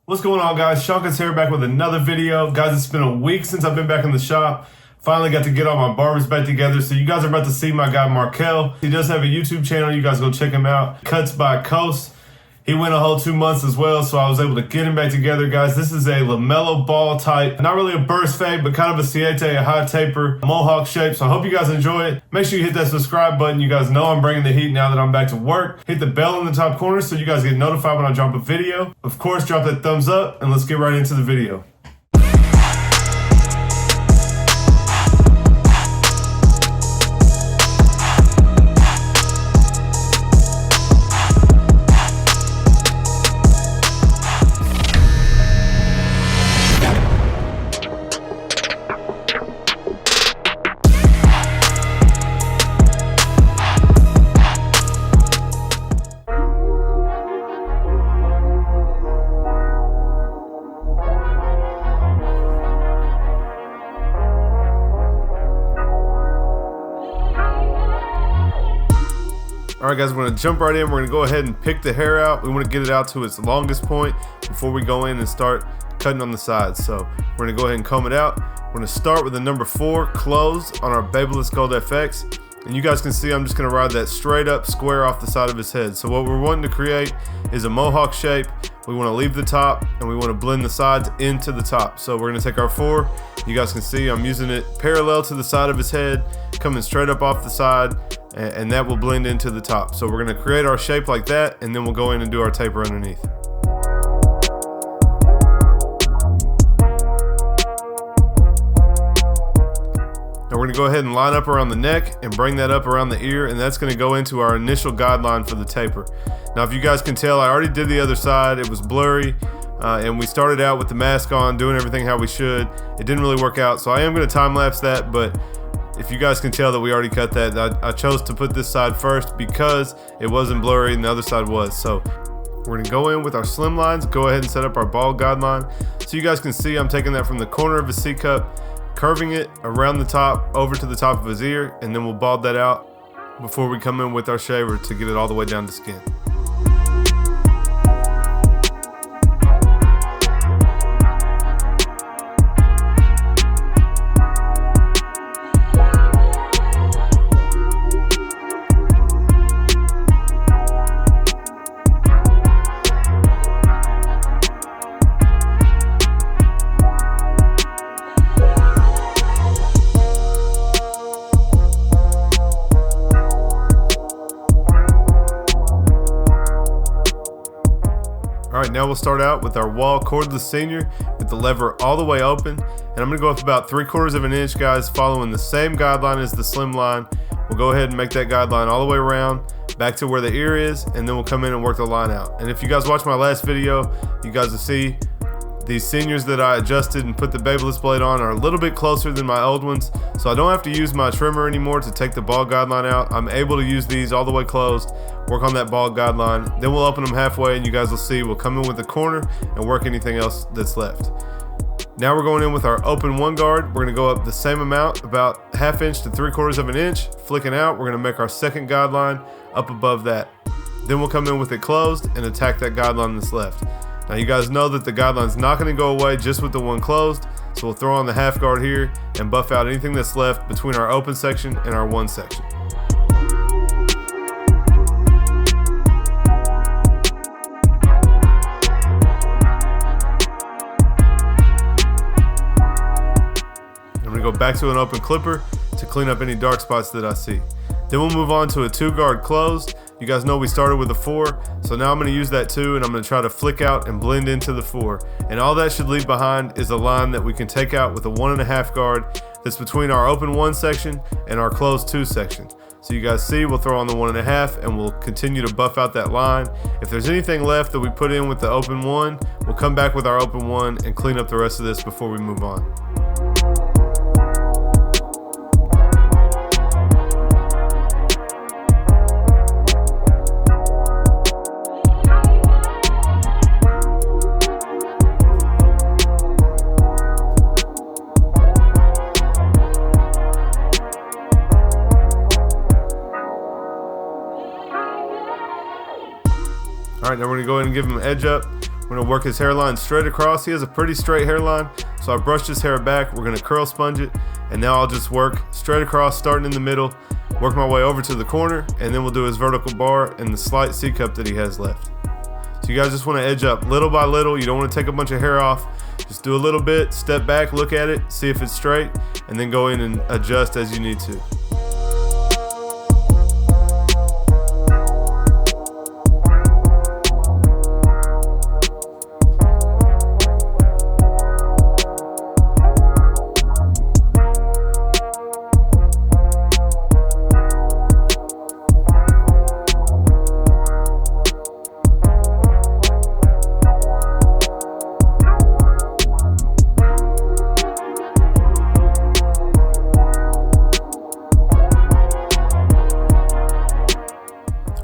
What's going on, guys? Seancutshair back with another video. Guys, it's been a week since I've been back in the shop. Finally got to get all my barbers back together. So you guys are about to see my guy Markel. He does have a YouTube channel. You guys go check him out. Cuts by Coast. He went a whole 2 months as well, so I was able to get him back together, guys. This is a LAMELO ball type. Not really a burst fade, but kind of a siete, a high taper, mohawk shape. So I hope you guys enjoy it. Make sure you hit that subscribe button. You guys know I'm bringing the heat now that I'm back to work. Hit the bell in the top corner so you guys get notified when I drop a video. Of course, drop that thumbs up, and let's get right into the video. Alright guys, we're going to jump right in. We're going to go ahead and pick the hair out. We want to get it out to its longest point before we go in and start cutting on the sides. So we're going to go ahead and comb it out. We're going to start with the number 4 closed on our Babeless Gold FX. And you guys can see I'm just going to ride that straight up square off the side of his head. So what we're wanting to create is a mohawk shape. We want to leave the top and we want to blend the sides into the top. So we're going to take our 4. You guys can see I'm using it parallel to the side of his head, coming straight up off the side, and that will blend into the top. So we're going to create our shape like that, and then we'll go in and do our taper underneath. Now we're going to go ahead and line up around the neck and bring that up around the ear, and that's going to go into our initial guideline for the taper. Now if you guys can tell, I already did the other side. It was blurry, and we started out with the mask on, doing everything how we should. It didn't really work out, so I am going to time lapse that, but if you guys can tell that we already cut that, I chose to put this side first because it wasn't blurry and the other side was. So we're going to go in with our slim lines, go ahead and set up our ball guideline. So you guys can see I'm taking that from the corner of his C cup, curving it around the top over to the top of his ear, and then we'll bald that out before we come in with our shaver to get it all the way down to skin. Alright, now we'll start out with our wall cordless senior with the lever all the way open, and I'm going to go up about 3/4 of an inch, guys, following the same guideline as the slim line. We'll go ahead and make that guideline all the way around back to where the ear is, and then we'll come in and work the line out. And if you guys watch my last video, you guys will see these seniors that I adjusted and put the Babeless blade on are a little bit closer than my old ones, so I don't have to use my trimmer anymore to take the ball guideline out. I'm able to use these all the way closed, work on that ball guideline, then we'll open them halfway and you guys will see we'll come in with the corner and work anything else that's left. Now we're going in with our open 1 guard. We're going to go up the same amount, about 1/2 inch to 3/4 of an inch, flicking out. We're going to make our second guideline up above that. Then we'll come in with it closed and attack that guideline that's left. Now you guys know that the guideline's not going to go away just with the 1 closed, so we'll throw on the 1/2 guard here and buff out anything that's left between our open section and our 1 section. I'm going to go back to an open clipper to clean up any dark spots that I see. Then we'll move on to a 2 guard closed. You guys know we started with a 4, so now I'm going to use that 2 and I'm going to try to flick out and blend into the 4. And all that should leave behind is a line that we can take out with a 1.5 guard that's between our open 1 section and our closed 2 section. So you guys see we'll throw on the 1.5 and we'll continue to buff out that line. If there's anything left that we put in with the open 1, we'll come back with our open 1 and clean up the rest of this before we move on. All right, now we're gonna go ahead and give him an edge up. We're gonna work his hairline straight across. He has a pretty straight hairline, so I brushed his hair back. We're gonna curl sponge it, and now I'll just work straight across, starting in the middle, work my way over to the corner, and then we'll do his vertical bar and the slight C-cup that he has left. So you guys just wanna edge up little by little. You don't wanna take a bunch of hair off. Just do a little bit, step back, look at it, see if it's straight, and then go in and adjust as you need to.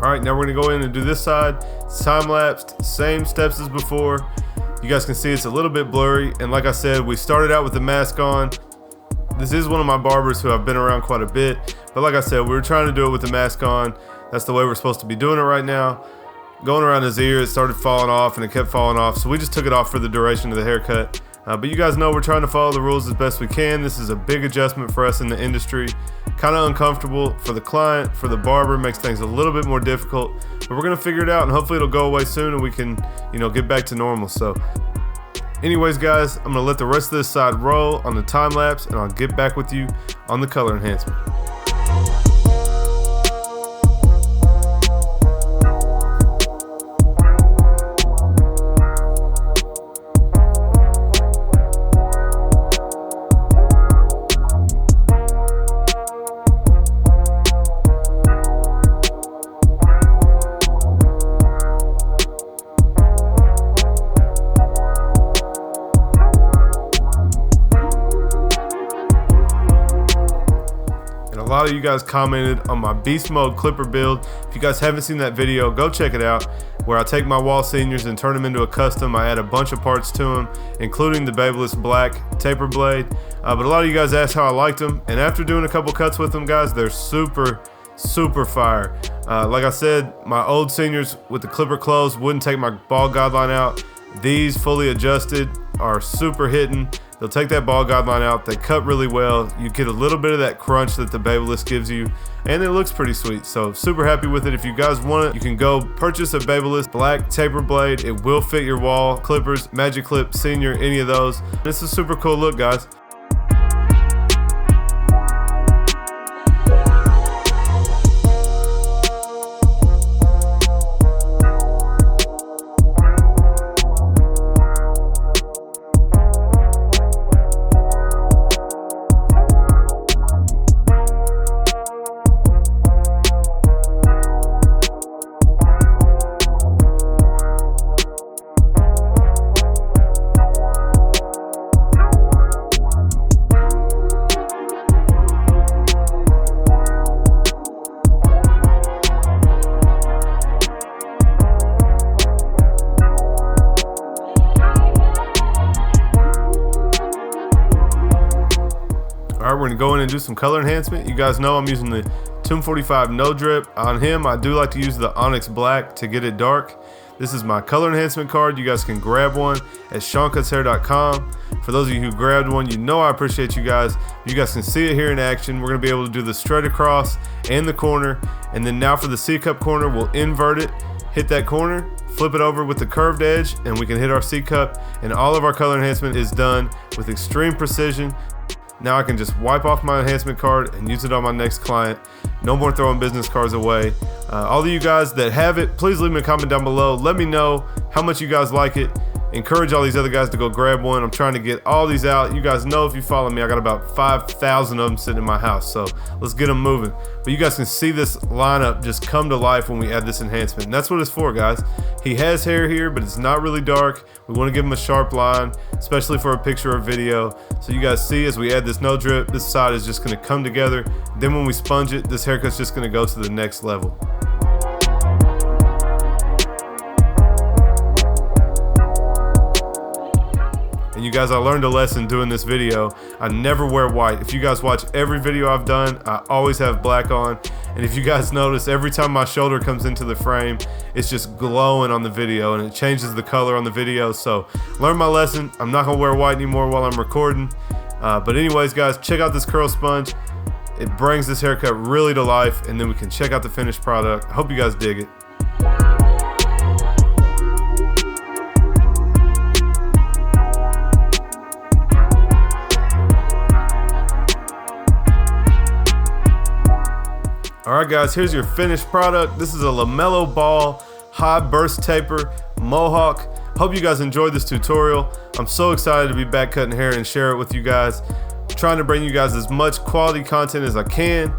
Alright, now we're going to go in and do this side. It's time-lapsed, same steps as before. You guys can see it's a little bit blurry, and like I said, we started out with the mask on. This is one of my barbers who I've been around quite a bit, but like I said, we were trying to do it with the mask on. That's the way we're supposed to be doing it right now. Going around his ear, it started falling off, and it kept falling off, so we just took it off for the duration of the haircut. But you guys know we're trying to follow the rules as best we can. This is a big adjustment for us in the industry. Kind of uncomfortable for the client, for the barber, makes things a little bit more difficult. But we're gonna figure it out, and hopefully it'll go away soon, and we can, get back to normal. So, anyways, guys, I'm gonna let the rest of this side roll on the time lapse, and I'll get back with you on the color enhancement. A lot of you guys commented on my beast mode clipper build. If you guys haven't seen that video, go check it out, where I take my wall seniors and turn them into a custom. I add a bunch of parts to them, including the Babyliss black taper blade. But a lot of you guys asked how I liked them, and after doing a couple cuts with them, guys, they're super fire. Like I said, my old seniors with the clipper closed wouldn't take my ball guideline out. These fully adjusted are super hitting. They'll take that ball guideline out. They cut really well. You get a little bit of that crunch that the Babyliss gives you, and it looks pretty sweet. So super happy with it. If you guys want it, you can go purchase a Babyliss black taper blade. It will fit your wall clippers, Magic Clip Senior, any of those. It's a super cool look, guys. Alright, we're gonna go in and do some color enhancement. You guys know I'm using the Tomb 45 no drip. On him, I do like to use the Onyx Black to get it dark. This is my color enhancement card. You guys can grab one at Seancutshair.com. For those of you who grabbed one, you know I appreciate you guys. You guys can see it here in action. We're gonna be able to do the straight across and the corner. And then now for the C-cup corner, we'll invert it, hit that corner, flip it over with the curved edge, and we can hit our C-cup. And all of our color enhancement is done with extreme precision. Now I can just wipe off my enhancement card and use it on my next client. No more throwing business cards away. All of you guys that have it, please leave me a comment down below. Let me know how much you guys like it. Encourage all these other guys to go grab one. I'm trying to get all these out. You guys know, if you follow me, I got about 5,000 of them sitting in my house, so let's get them moving. But you guys can see this lineup just come to life when we add this enhancement, and that's what it's for, guys. He has hair here, but it's not really dark. We want to give him a sharp line, especially for a picture or video. So you guys see, as we add this no drip, this side is just going to come together. Then when we sponge it, this haircut's just going to go to the next level. And you guys, I learned a lesson doing this video. I never wear white. If you guys watch every video I've done, I always have black on. And if you guys notice, every time my shoulder comes into the frame, it's just glowing on the video and it changes the color on the video. So learn my lesson. I'm not gonna wear white anymore while I'm recording. But anyways, guys, check out this curl sponge. It brings this haircut really to life, and then we can check out the finished product. I hope you guys dig it. Alright guys, here's your finished product. This is a LAMELO ball, high burst taper, mohawk. Hope you guys enjoyed this tutorial. I'm so excited to be back cutting hair and share it with you guys. I'm trying to bring you guys as much quality content as I can.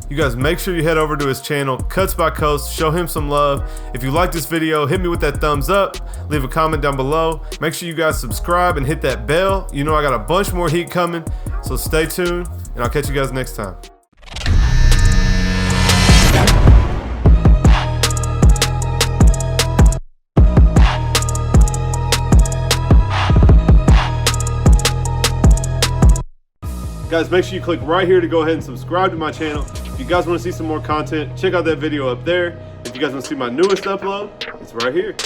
You guys make sure you head over to his channel, Cuts by Coast, show him some love. If you like this video, hit me with that thumbs up, leave a comment down below. Make sure you guys subscribe and hit that bell. You know I got a bunch more heat coming, so stay tuned, and I'll catch you guys next time. Guys, make sure you click right here to go ahead and subscribe to my channel. If you guys want to see some more content, check out that video up there. If you guys want to see my newest upload, it's right here.